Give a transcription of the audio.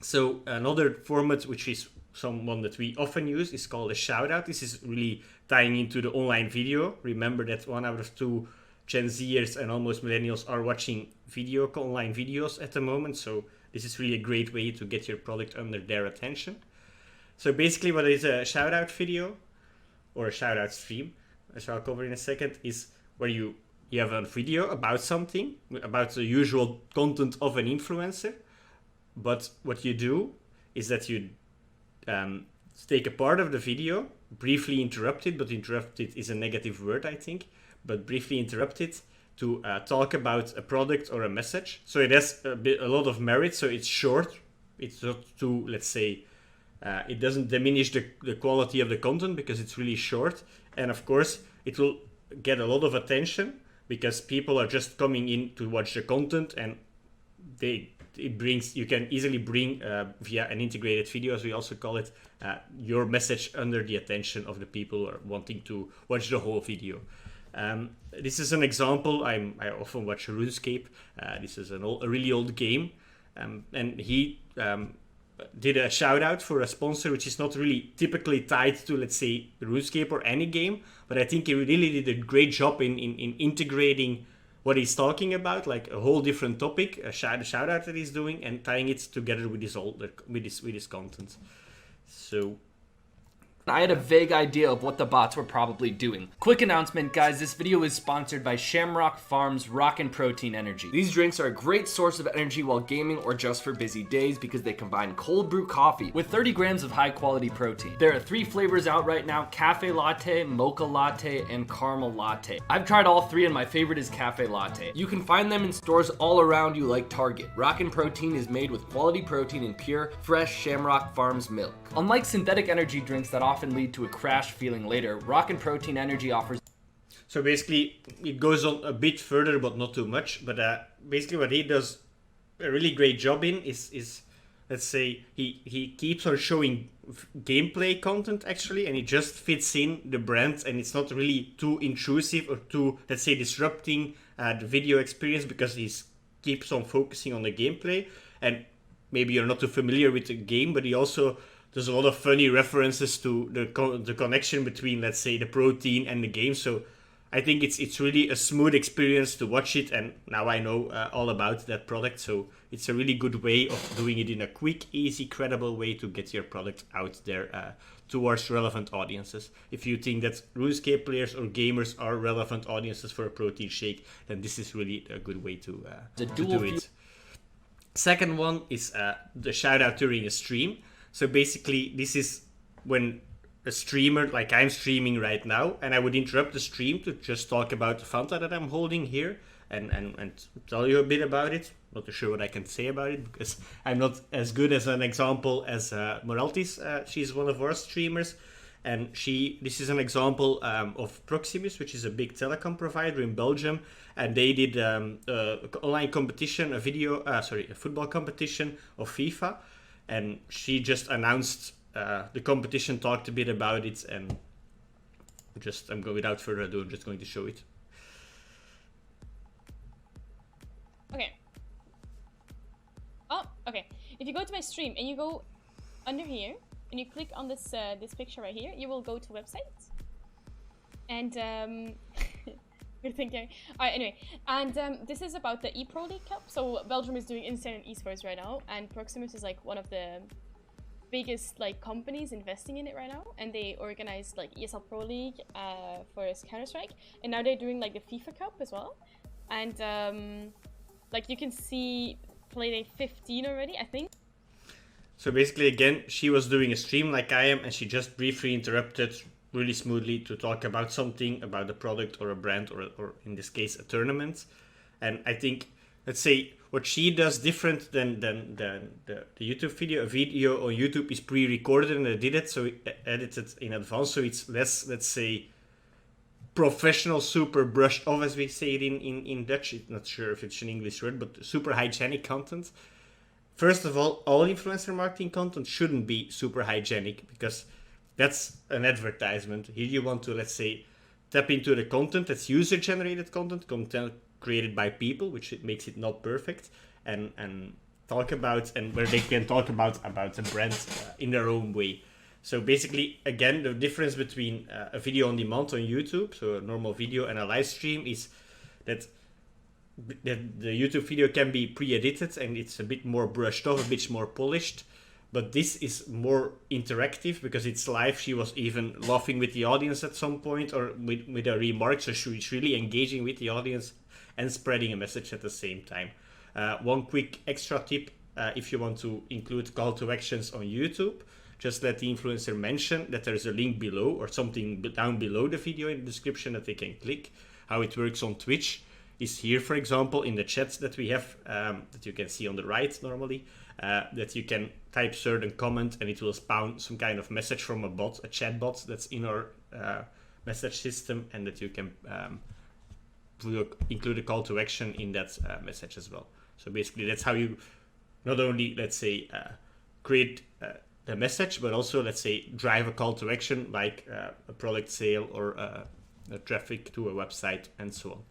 So another format, which is someone that we often use, is called a shoutout. This is really tying into the online video. Remember that 1 out of 2 Gen Zers and almost millennials are watching online videos at the moment. So this is really a great way to get your product under their attention. So basically what is a shoutout video or a shoutout stream, as I'll cover in a second, is where you have a video about something, about the usual content of an influencer. But what you do is that you take a part of the video, briefly interrupt it, but interrupt it is a negative word, I think, but briefly interrupt it to talk about a product or a message. So it has a lot of merit, so it's short. It's not too, let's say, it doesn't diminish the quality of the content because it's really short. And of course, it will get a lot of attention because people are just coming in to watch the content, and you can easily bring via an integrated video, as we also call it, your message under the attention of the people who are wanting to watch the whole video. This is an example. I often watch RuneScape. This is a really old game, and he did a shout out for a sponsor which is not really typically tied to, let's say, RuneScape or any game, but I think he really did a great job in integrating what he's talking about, like a whole different topic, a shout out that he's doing, and tying it together with his content. So I had a vague idea of what the bots were probably doing. Quick announcement, guys, this video is sponsored by Shamrock Farms Rockin' Protein Energy. These drinks are a great source of energy while gaming or just for busy days because they combine cold brew coffee with 30 grams of high quality protein. There are 3 flavors out right now: cafe latte, mocha latte, and caramel latte. I've tried all 3 and my favorite is cafe latte. You can find them in stores all around you like Target. Rockin' Protein is made with quality protein and pure, fresh Shamrock Farms milk. Unlike synthetic energy drinks that often lead to a crash feeling later, Rockin' Protein Energy offers... So basically, it goes on a bit further, but not too much. But basically what he does a really great job in is let's say, he keeps on showing gameplay content, actually, and it just fits in the brand, and it's not really too intrusive or too, let's say, disrupting the video experience, because he keeps on focusing on the gameplay. And maybe you're not too familiar with the game, but he also... There's a lot of funny references to the connection between, let's say, the protein and the game. So I think it's really a smooth experience to watch it. And now I know all about that product. So it's a really good way of doing it in a quick, easy, credible way to get your product out there towards relevant audiences. If you think that RuneScape players or gamers are relevant audiences for a protein shake, then this is really a good way to do it. Second one is the shout out during a stream. So basically, this is when a streamer, like I'm streaming right now, and I would interrupt the stream to just talk about the Fanta that I'm holding here and tell you a bit about it. Not too sure what I can say about it, because I'm not as good as an example as Moraltis. She's one of our streamers, and this is an example of Proximus, which is a big telecom provider in Belgium, and they did online competition, a football competition of FIFA. And she just announced the competition, talked a bit about it, and without further ado, I'm just going to show it. Okay. Oh, okay. If you go to my stream and you go under here and you click on this this picture right here, you will go to website. And you're thinking. Alright, anyway. And this is about the ePro League Cup. So Belgium is doing insane esports right now, and Proximus is like one of the biggest like companies investing in it right now, and they organized like ESL Pro League for Counter-Strike, and now they're doing like the FIFA Cup as well. And like you can see play 15 already, I think. So basically, again, she was doing a stream like I am, and she just briefly interrupted really smoothly to talk about something, about a product or a brand, or in this case a tournament. And I think, let's say, what she does different than the YouTube video. A video on YouTube is pre-recorded and I did it, so edited in advance, so it's less, let's say, professional, super brushed off, as we say it in Dutch. I'm not sure if it's an English word, but super hygienic content. First of all influencer marketing content shouldn't be super hygienic, because that's an advertisement. Here you want to, let's say, tap into the content that's user-generated content created by people, which makes it not perfect, and talk about and where they can talk about the brand in their own way. So basically, again, the difference between a video on demand on YouTube, so a normal video, and a live stream is that the YouTube video can be pre-edited and it's a bit more brushed off, a bit more polished. But this is more interactive because it's live. She was even laughing with the audience at some point or with her remarks. So she's really engaging with the audience and spreading a message at the same time. One quick extra tip, if you want to include call to actions on YouTube, just let the influencer mention that there's a link below or something down below the video in the description that they can click. How it works on Twitch is here, for example, in the chats that we have, that you can see on the right normally, that you can type certain comment and it will spawn some kind of message from a bot, a chat bot that's in our message system, and that you can include a call to action in that message as well. So basically that's how you not only, let's say, create the message, but also, let's say, drive a call to action like a product sale or a traffic to a website and so on.